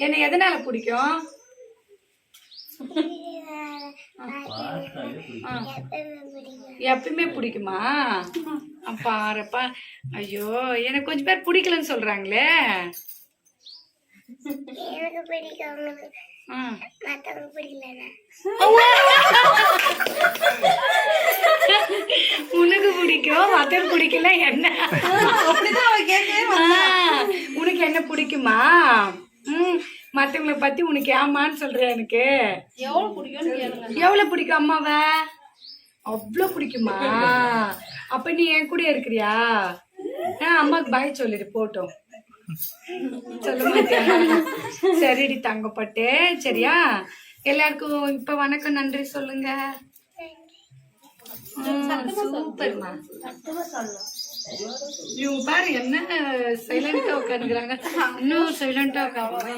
என்ன எதனால பிடிக்கும்? எப்பயுமே பிடிக்குமா? பாருப்பா. ஐயோ, எனக்கு கொஞ்சம் பேர் பிடிக்கலன்னு சொல்றாங்களே. எனக்கு பிடிக்கும், மத்தவங்க பிடிக்கல. உனக்கு பிடிக்கும், மத்தவங்க பிடிக்கல. என்ன அப்படிதான் அவ கேட்கவே உனக்கு என்ன பிடிக்குமா? மத்தவங்களை பத்தி உனக்கு ஏமான்னு சொல்ற. எனக்கு எவ்வளவு பிடிக்கும்னு கேளுங்க. எவ்வளவு பிடிக்கும் அம்மாவை? அவ்வளவு பிடிக்குமா? அப்ப நீ என் கூட இருக்கிறியா? அம்மாக்கு பாய் சொல்லிடு போட்டோம். சொல்ல மாட்டியா? சரிடி தங்கப்பட்டு. சரியா? எல்லாருக்கும் இப்ப வணக்கம் நன்றி சொல்லுங்க. சூப்பர்மா. இவங்க பாரு என்ன சைலண்டா உட்காந்துக்கிறாங்க. இன்னும் சைலண்டா உட்காந்து